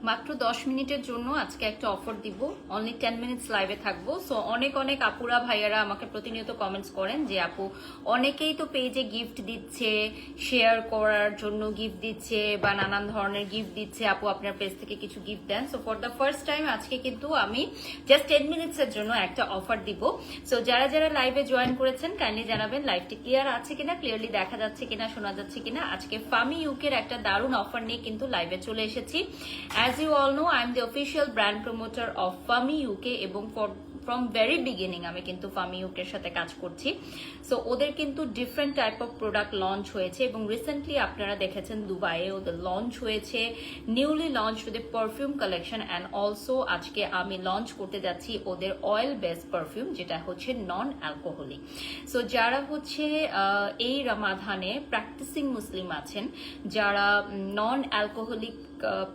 মাত্র 10 মিনিটের জন্য আজকে একটা অফার দিব। অনলি 10 মিনিটস লাইভে থাকবো। সো অনেক অনেক আপুরা ভাইয়ারা আমাকে প্রতিনিয়ত কমেন্টস করেন যে আপু অনেকেই তো পেজে গিফট দিচ্ছে, শেয়ার করার জন্য গিফট দিচ্ছে বা নানান ধরনের গিফট দিচ্ছে, আপু আপনার পেজ থেকে কিছু গিফট দেন। So for the first time আজকে কিন্তু আমি জাস্ট 10 মিনিটসের জন্য একটা অফার দিব। সো যারা যারা লাইভে জয়েন করেছেন কাইন্ডলি জানাবেন লাইভটি ক্লিয়ার আছে কিনা, ক্লিয়ারলি দেখা যাচ্ছে কিনা, শোনা যাচ্ছে কিনা। আজকে ফামি ইউকের একটা দারুণ অফার নিয়ে কিন্তু লাইভে চলে এসেছি। As you all know, I am the official brand promoter of Fami UK এবং from very beginning আমি কিন্তু ফামি ইউকের সাথে কাজ করছি। সো ওদের কিন্তু different type of product launch হয়েছে এবং রিসেন্টলি আপনারা দেখেছেন দুবাইয়ে ওদের লঞ্চ হয়েছে, নিউলি লঞ্চ ওদের পারফিউম কালেকশন অ্যান্ড অলসো আজকে আমি লঞ্চ করতে যাচ্ছি ওদের অয়েল বেসড পারফিউম যেটা হচ্ছে নন অ্যালকোহলিক। সো যারা হচ্ছে এই রমাদানে প্র্যাকটিসিং মুসলিম আছেন, যারা নন অ্যালকোহলিক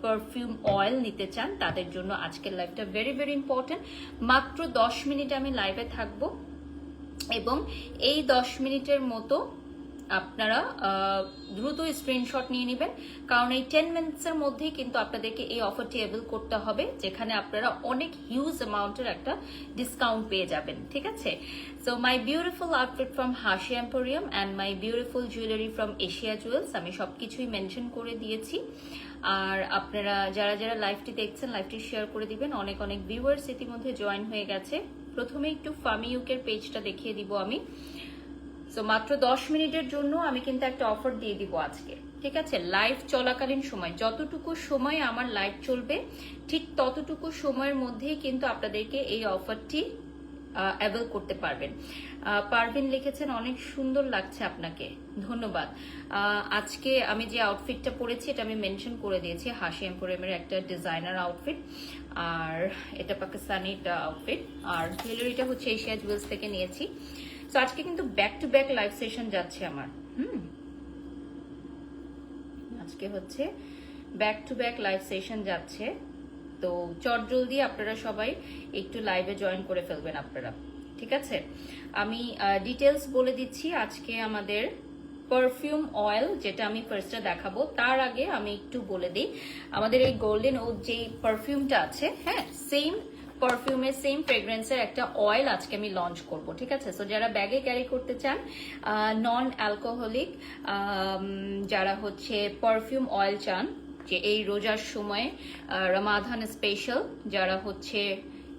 পারফিউম অয়েল নিতে চান তাদের জন্য আজকের লাইভটা ভেরি ভেরি ইম্পর্টেন্ট। মাত্র 10 মিনিট আমি লাইভে থাকব এবং এই 10 মিনিটের মতো আপনারা দ্রুত স্ক্রিনশট নিয়ে নেবেন, কারণ এই 10 মিনিটসের মধ্যেই কিন্তু আপনাদেরকে এই অফারটি অ্যাভেল করতে হবে, যেখানে আপনারা অনেক হিউজ অ্যামাউন্টের একটা ডিসকাউন্ট পেয়ে যাবেন। ঠিক আছে? So my beautiful outfit from Hasi emporium and my beautiful jewellery from Asia jewels আমি সবকিছুই মেনশন করে দিয়েছি। আর আপনারা যারা যারা লাইভটি দেখছেন লাইভটি শেয়ার করে দিবেন। অনেক অনেক ভিউয়ার্স ইতিমধ্যে জয়েন হয়ে গেছে। প্রথমে একটু ফামি ইউকের পেজটা দেখিয়ে দিব আমি। সো মাত্র 10 মিনিটের জন্য আমি কিন্তু একটা অফার দিয়ে দিব আজকে। ঠিক আছে? লাইভ চলাকালীন সময় যতটুকু সময় আমার লাইভ চলবে ঠিক ততটুকু সময়ের মধ্যেই কিন্তু আপনাদেরকে এই অফারটি অ্যাভেল করতে পারবেন। পারভিন লিখেছেন অনেক সুন্দর লাগছে আপনাকে, ধন্যবাদ। আজকে আমি যে আউটফিটটা পরেছি এটা আমি মেনশন করে দিয়েছি, হাসি এম্পোরিয়ামের একটা ডিজাইনার আউটফিট, আর এটা পাকিস্তানি আউটফিট, আর জুয়েলারিটা হচ্ছে এশিয়া জুয়েলস থেকে নিয়েছি। তো আজকে কিন্তু back to back live session যাচ্ছে আমার। আজকে হচ্ছে back to back live session যাচ্ছে। তো চটজলদি আপনারা সবাই একটু লাইভে জয়েন করে ফেলবেন আপনারা। ঠিক আছে? আমি ডিটেলস বলে দিচ্ছি আজকে আমাদের পারফিউম অয়েল যেটা আমি ফার্স্টে দেখাবো তার আগে আমি একটু বলে দিই আমাদের এই গোল্ডেন ওড যে পারফিউমটা আছে, হ্যাঁ, সেম পারফিউমের সেম ফ্রেগ্রেন্সের একটা অয়েল আজকে আমি লঞ্চ করব। ঠিক আছে? সো যারা ব্যাগে ক্যারি করতে চান, নন অ্যালকোহলিক, যারা হচ্ছে পারফিউম অয়েল চান যে এই রোজার সময় রমাদান স্পেশাল, যারা হচ্ছে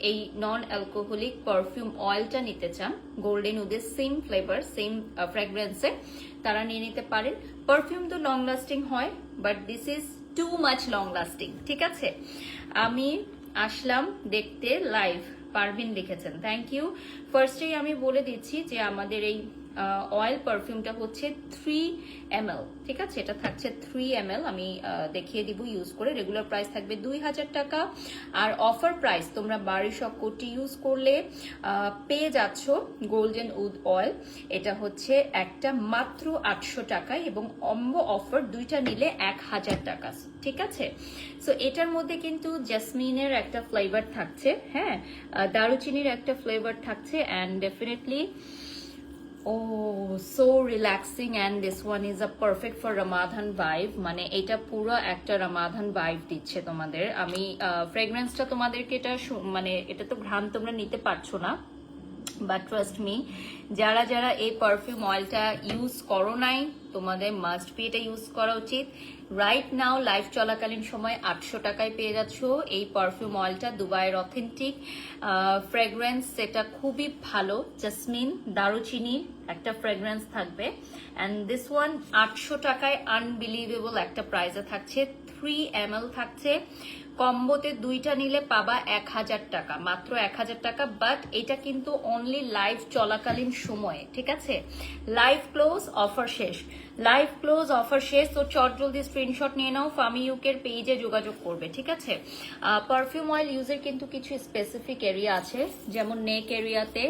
এই নন অ্যালকোহলিক পারফিউম অয়েলটা নিতে চান গোল্ডেন উডের সেম ফ্লেভার সেম ফ্রেগ্রেন্সে, তারা নিয়ে নিতে পারেন। পারফিউম তো লং লাস্টিং হয়, but this is too much long lasting. ঠিক আছে? আমি আসলাম দেখতে লাইভ, পারভিন লিখেছেন, থ্যাংক ইউ। ফার্স্টেই আমি বলে দিচ্ছি যে আমাদের এই অয়েল পারফিউমটা হচ্ছে 3 ml। ঠিক আছে? এটা থাকছে 3 ml, আমি দেখিয়ে দিব ইউজ করে। রেগুলার প্রাইস থাকবে 2000 টাকা, আর অফার প্রাইস তোমরা 1200 কোটি ইউজ করলে পেয়ে যাচ্ছ গোল্ডেন উড অয়েল। এটা হচ্ছে একটা মাত্র 800 টাকায় এবং অম্বো অফার দুইটা নিলে 1000 টাকা। ঠিক আছে? সো এটার মধ্যে কিন্তু জেসমিনের একটা ফ্লেভার থাকছে, হ্যাঁ, দারুচিনির একটা ফ্লেভার থাকছে, and definitely so relaxing, and this one is a perfect for Ramadan vibe। মানে এটা পুরো একটা Ramadan vibe দিচ্ছে তোমাদের। আমি ফ্রেগ্রেন্সটা তোমাদেরকে এটা মানে এটা তো ঘ্রাণ তোমরা নিতে পারছো না, বাট ট্রাস্ট মি, যারা যারা এই পারফিউম অয়েলটা ইউজ করো নাই তোমাদের মাস্ট বি এটা ইউজ করা উচিত। রাইট নাও লাইভ চলাকালীন সময় 800 টাকায় পেয়ে যাচ্ছ এই পারফিউম অয়েলটা, দুবাইয়ের অথেন্টিক ফ্রেগ্রেন্স, সেটা খুবই ভালো, জেসমিন দারুচিনির একটা ফ্রেগ্রেন্স থাকবে। অ্যান্ড দিস ওয়ান 800 টাকায় আনবিলিভেবল একটা প্রাইসে থাকছে, 3 ml থাকছে। কম্বোতে দুইটা নিলে পাবা 1000 টাকা, মাত্র 1000 টাকা। বাট এটা কিন্তু অনলি লাইভ চলাকালীন সময়ে। ঠিক আছে? লাইভ ক্লোজ অফার শেষ, লাইভ ক্লোজ অফার শেষ। তো চটজলদি স্ক্রিনশট নিয়ে নাও, ফামি ইউকের পেজে যোগাযোগ করবে। ঠিক আছে? পারফিউম অয়েল ইউজের কিন্তু কিছু স্পেসিফিক এরিয়া আছে, যেমন নেক এরিয়াতে,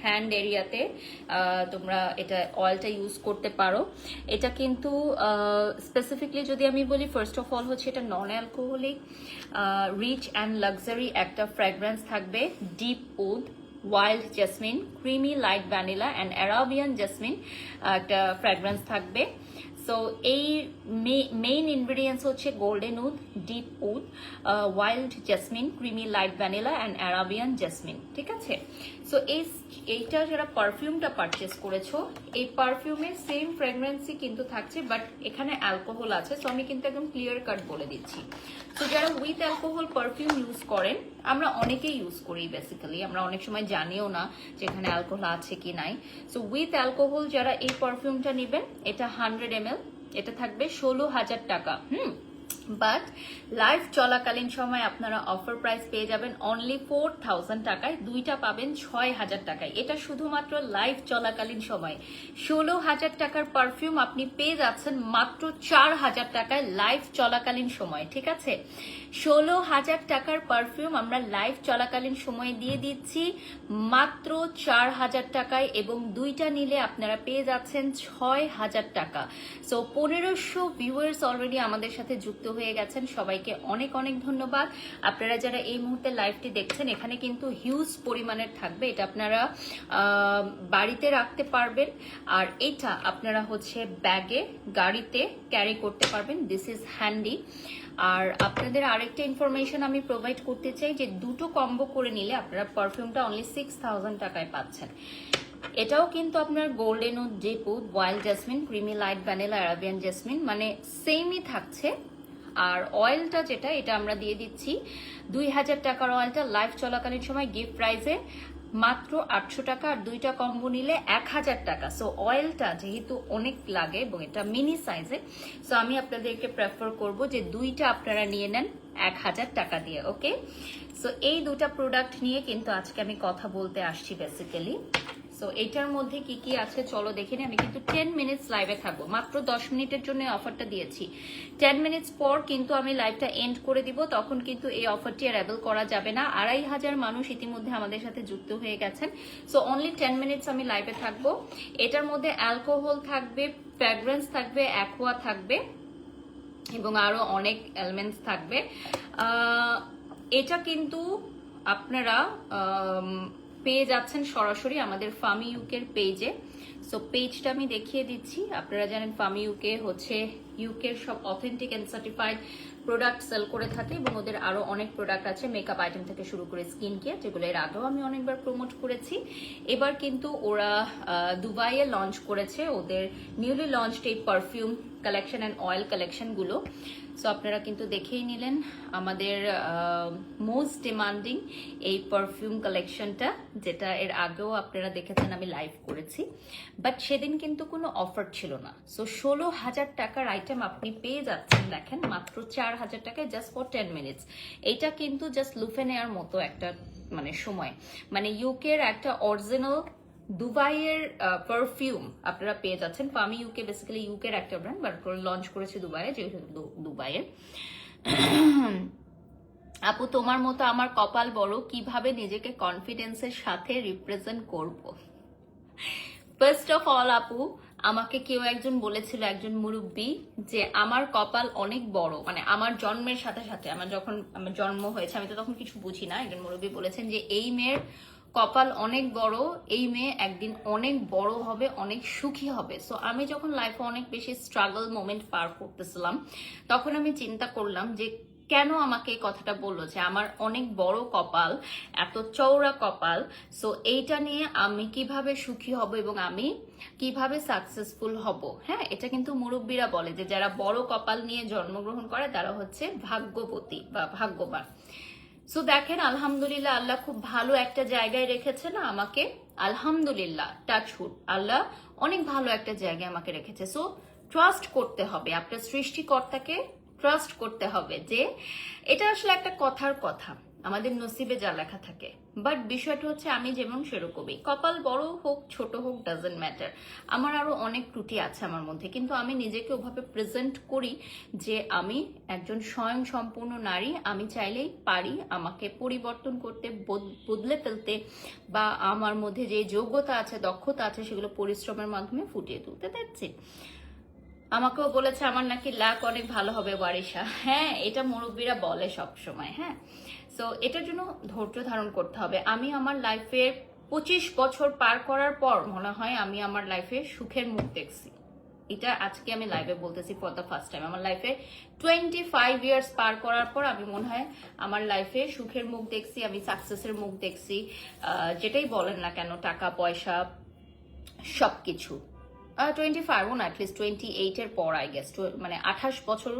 হ্যান্ড এরিয়াতে তোমরা এটা অয়েলটা ইউজ করতে পারো। এটা কিন্তু স্পেসিফিকলি যদি আমি বলি, ফার্স্ট অফ অল হচ্ছে এটা non alcoholic, rich and luxury একটা ফ্রেগ্রেন্স থাকবে, deep wood, wild jasmine, creamy light vanilla and Arabian jasmine একটা ফ্রেগ্রেন্স থাকবে। সো এই মেইন ইনগ্রিডিয়েন্টস হচ্ছে golden wood, deep wood, wild jasmine, creamy light vanilla and Arabian jasmine, ঠিক আছে। So এইটা যারা পারফিউমটা পারচেস করেছো, এই পারফিউমের সেম ফ্রেগরেন্সই কিন্তু থাকছে, বাট এখানে অ্যালকোহল আছে। সো আমি কিন্তু একদম ক্লিয়ার কাট বলে দিচ্ছি। সো যারা উইথ অ্যালকোহল পারফিউম ইউজ করেন, আমরা অনেকেই ইউজ করি বেসিক্যালি, আমরা অনেক সময় জানিও না যে এখানে অ্যালকোহল আছে কি নাই। সো উইথ অ্যালকোহল যারা এই পারফিউমটা নেবেন, এটা 100 ml, এটা থাকবে 16,000 টাকা। বাট লাইভ চলাকালীন সময় আপনারা অফার প্রাইস পেয়ে যাবেন অনলি 4,000 টাকায়, দুইটা পাবেন 6,000 টাকায়। এটা শুধুমাত্র লাইভ চলাকালীন সময়। 16,000 টাকার পারফিউম আপনি পেয়ে যাচ্ছেন মাত্র 4,000 টাকায় লাইভ চলাকালীন সময়, ঠিক আছে। 16,000 টাকার পারফিউম আমরা লাইভ চলাকালীন সময়ে দিয়ে দিচ্ছি মাত্র 4,000 টাকায়, এবং দুইটা নিলে আপনারা পেয়ে যাচ্ছেন 6,000 টাকা। সো 1,500 ভিউয়ার্স অলরেডি আমাদের সাথে যুক্ত হয়ে গেছেন, সবাইকে অনেক অনেক ধন্যবাদ। আপনারা যারা এই মুহূর্তে লাইভটি দেখছেন, এখানে কিন্তু হিউজ পরিমাণের থাকবে, এটা আপনারা বাড়িতে রাখতে পারবেন, আর এটা আপনারা হচ্ছে ব্যাগে, গাড়িতে ক্যারি করতে পারবেন। This is handy. আর আপনাদের আরেকটা ইনফরমেশন আমি প্রোভাইড করতে চাই যে দুটো কম্বো করে নিলে আপনারা পারফিউমটা অনলি 6,000 টাকায় পাচ্ছেন। এটাও কিন্তু আপনার golden wood, deep wood, wild jasmine, creamy light vanilla, Arabian jasmine, মানে সেমই থাকছে। আর অয়েলটা যেটা, এটা আমরা দিয়ে দিচ্ছি 2,000 টাকার অয়েলটা লাইভ চলাকালীন সময় গিফট প্রাইসে মাত্র 800 টাকা, আর দুইটা কম্বো নিলে 1,000 টাকা। সো অয়েলটা যেহেতু অনেক লাগে এবং এটা মিনি সাইজে, সো আমি আপনাদেরকে প্রেফার করব যে দুইটা আপনারা নিয়ে নেন 1,000 টাকা দিয়ে, ওকে। সো এই দুটা প্রোডাক্ট নিয়ে কিন্তু আজকে আমি কথা বলতে আসছি বেসিক্যালি। সো এইটার মধ্যে কি কি আছে চলো দেখে নিই। আমি কিন্তু 10 মিনিটস লাইভে থাকবো, মাত্র 10 মিনিটের জন্য অফারটা দিয়েছি। 10 মিনিটস পর কিন্তু আমি লাইভটা এন্ড করে দিব, তখন কিন্তু এই অফারটি আর অ্যাভেল করা যাবে না। 2,500 মানুষ ইতিমধ্যে আমাদের সাথে যুক্ত হয়ে গেছেন। সো অনলি 10 মিনিটস আমি লাইভে থাকবো। এটার মধ্যে অ্যালকোহল থাকবে, ফ্র্যাগ্রেন্স থাকবে, অ্যাকোয়া থাকবে, এবং আরো অনেক এলিমেন্টস থাকবে। এটা কিন্তু আপনারা পেয়ে যাচ্ছেন সরাসরি আমাদের ফামি ইউকের পেজে। সো পেজটা আমি দেখিয়ে দিচ্ছি। আপনারা জানেন ফামি ইউকে হচ্ছে ইউকের সব authentic and certified product sale করে থাকে, এবং ওদের আরো অনেক প্রোডাক্ট আছে, মেকআপ আইটেম থেকে শুরু করে স্কিন কেয়ার, যেগুলো এর আগেও আমি অনেকবার প্রমোট করেছি। এবার কিন্তু ওরা দুবাইয়ে লঞ্চ করেছে ওদের নিউলি লঞ্চড এই পারফিউম কালেকশন অ্যান্ড অয়েল কালেকশনগুলো। সো আপনারা কিন্তু দেখেই নিলেন আমাদের মোস্ট ডিমান্ডিং এই পারফিউম কালেকশনটা, যেটা এর আগেও আপনারা দেখেছেন আমি লাইভ করেছি, বাট সেদিন কিন্তু কোনো অফার ছিল না। সো 16,000 টাকার আইটেম আপনি পেয়ে যাচ্ছেন দেখেন মাত্র 4,000 টাকায়, জাস্ট ফর 10 মিনিটস। এইটা কিন্তু জাস্ট লুফে নেওয়ার মতো একটা মানে সময়, মানে ইউকের একটা অরিজিনাল দুবাইয়ের পারফিউম আপনারা পেয়ে যাচ্ছেন। ফামি ইউকে বেসিক্যালি ইউকের একটা ব্র্যান্ড, বাট লঞ্চ করেছে দুবাইয়ে, যেহেতু দুবাইয়ের। আপু তোমার মতো আমার কপাল বড়, কিভাবে নিজেকে কনফিডেন্সের সাথে রিপ্রেজেন্ট করব? ফার্স্ট অফ অল আপু, আমাকে কেউ একজন বলেছিল, একজন মুরব্বী, যে আমার কপাল অনেক বড়, মানে আমার জন্মের সাথে সাথে, আমার যখন আমার জন্ম হয়েছে আমি তো তখন কিছু বুঝি না, একজন মুরব্বী বলেছেন যে এই মেয়ের কপাল অনেক বড়, এই মেয়ে একদিন অনেক বড় হবে, অনেক সুখী হবে। সো আমি যখন লাইফে অনেক বেশি স্ট্রাগল মোমেন্ট পার করতেছিলাম, তখন আমি চিন্তা করলাম যে কেন আমাকে এই কথাটা বললো যে আমার অনেক বড় কপাল, এত চওড়া কপাল। সো এইটা নিয়ে আমি কিভাবে সুখী হব এবং আমি কিভাবে সাকসেসফুল হব। হ্যাঁ, এটা কিন্তু মুরব্বীরা বলে যে যারা বড় কপাল নিয়ে জন্মগ্রহণ করে তারা হচ্ছে ভাগ্যবতী বা ভাগ্যবান। সো দেখেন, আলহামদুলিল্লাহ, আল্লাহ খুব ভালো একটা জায়গায় রেখেছে না আমাকে। আলহামদুলিল্লাহ, টাচউড, আল্লাহ অনেক ভালো একটা জায়গায় আমাকে রেখেছে। সো ট্রাস্ট করতে হবে, আপনার সৃষ্টিকর্তাকে ট্রাস্ট করতে হবে যে এটা আসলে একটা কথার কথা, আমাদের নসিবে যা লেখা থাকে। বাট বিষয়টা হচ্ছে আমি যেমন সেরকমই, কপাল বড় হোক ছোট হোক ডাজন্ট ম্যাটার। আমার আরো অনেক ত্রুটি আছে আমার মধ্যে, কিন্তু আমি নিজেকে ওভাবে প্রেজেন্ট করি যে আমি একজন স্বয়ং সম্পূর্ণ নারী। আমি চাইলেই পারি আমাকে পরিবর্তন করতে, বদলে ফেলতে, বা আমার মধ্যে যে যোগ্যতা আছে, দক্ষতা আছে, সেগুলো পরিশ্রমের মাধ্যমে ফুটিয়ে তুলতে। দেখছি আমাকেও বলেছে আমার নাকি লাক অনেক ভালো হবে ওয়ারিশা। হ্যাঁ, এটা মুরব্বীরা বলে সব সময়। হ্যাঁ, সো এটার জন্য ধৈর্য ধারণ করতে হবে। আমি আমার লাইফের 25 বছর পার করার পর মনে হয় আমি আমার লাইফে সুখের মুখ দেখছি। এটা আজকে আমি লাইভে বলতেছি ফর দ্য ফার্স্ট টাইম। আমার লাইফে 25 ইয়ার্স পার করার পর আমি মনে হয় আমার লাইফে সুখের মুখ দেখছি, আমি সাকসেসের মুখ দেখছি। যেটাই বলেন না কেন, টাকা পয়সা সবকিছু 25 না, অ্যাটলিস্ট 28 এর পর আই গেস, মানে 28 বছর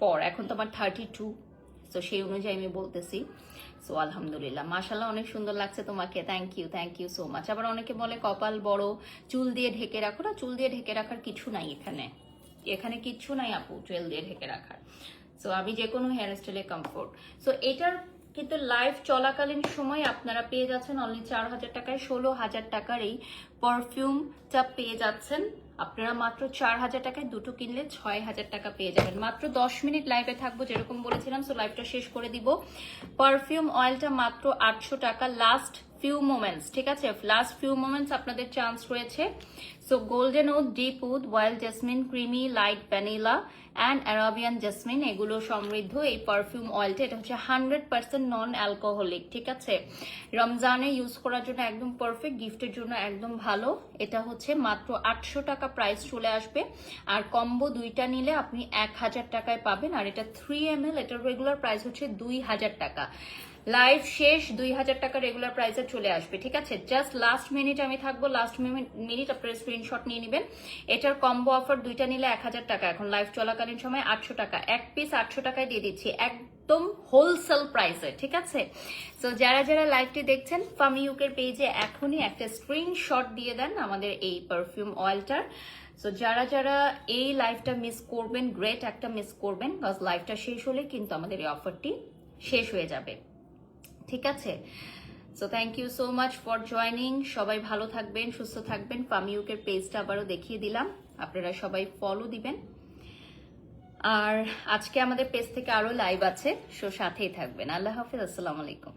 পর। এখন তো আমার 32, তো সেই অনুযায়ী আমি বলতেছি। সো আলহামদুলিল্লাহ, মাশাল্লাহ অনেক সুন্দর লাগছে তোমাকে। Thank you so much. আবার অনেকে বলে কপাল বড়, চুল দিয়ে ঢেকে রাখো। না, চুল দিয়ে ঢেকে রাখার কিছু নাই এখানে, এখানে কিচ্ছু নাই আপু চুল দিয়ে ঢেকে রাখার। সো আমি যে কোনো হেয়ার স্টাইলে কমফোর্ট। সো এটার কিন্তু লাইভ চলাকালীন সময় আপনারা পেয়ে যাচ্ছেন অনলি 4,000 টাকায় 16,000 টাকার এই পারফিউমটা পেয়ে যাচ্ছেন আপনারা মাত্র 4,000 টাকায়। দুটো কিনলে 6,000 টাকা পেয়ে যাবেন। মাত্র 10 মিনিট লাইভে থাকবো যেরকম বলেছিলাম, সো লাইভটা শেষ করে দিব। পারফিউম অয়েলটা মাত্র 800 টাকা। লাস্ট ফিউ মোমেন্টস, ঠিক আছে, লাস্ট ফিউ মোমেন্টস আপনাদের চান্স রয়েছে। So golden wood, deep wood, wild jasmine, creamy, light vanilla and Arabian jasmine, এগুলো সমৃদ্ধ এই পারফিউম অয়েলটা। এটা হচ্ছে 100% নন অ্যালকোহলিক, ঠিক আছে। রমজানে ইউজ করার জন্য একদম পারফেক্ট, গিফটের জন্য একদম ভালো। এটা হচ্ছে মাত্র 800 টাকা প্রাইস চলে আসবে। আর কম্বো দুইটা নিলে আপনি 1,000 টাকায় পাবেন। আর এটা 3 ml, এটার রেগুলার প্রাইস হচ্ছে 2,000 টাকা। লাইভ শেষ 2,000 টাকা রেগুলার প্রাইসে চলে আসবে, ঠিক আছে। জাস্ট লাস্ট মিনিট আমি থাকবো, লাস্ট মিনিট আপনারা স্ক্রিনশট নিয়ে নেবেন। এটার কম্বো অফার দুইটা নিলে 1,000 টাকা। এখন লাইভ চলাকালীন সময় 800 টাকা, এক পিস 800 টাকায় দিয়ে দিচ্ছি একদম হোলসেল প্রাইসে, ঠিক আছে। তো যারা যারা লাইভটি দেখছেন ফামিউকের পেজে এখনই একটা স্ক্রিনশট দিয়ে দেন আমাদের এই পারফিউম অয়েলটার। সো যারা যারা এই লাইভটা মিস করবেন, গ্রেট একটা মিস করবেন, বিকজ লাইভটা শেষ হলে কিন্তু আমাদের এই অফারটি শেষ হয়ে যাবে, ঠিক আছে। So thank you so much for joining. সবাই ভালো থাকবেন, সুস্থ থাকবেন। ফামিউকের পেজটা আবারও দেখিয়ে দিলাম, আপনারা সবাই ফলো দিবেন। আর আজকে আমাদের পেজ থেকে আরো লাইভ আছে, সো সাথেই থাকবেন। আল্লাহ হাফিজ, আসসালামু আলাইকুম।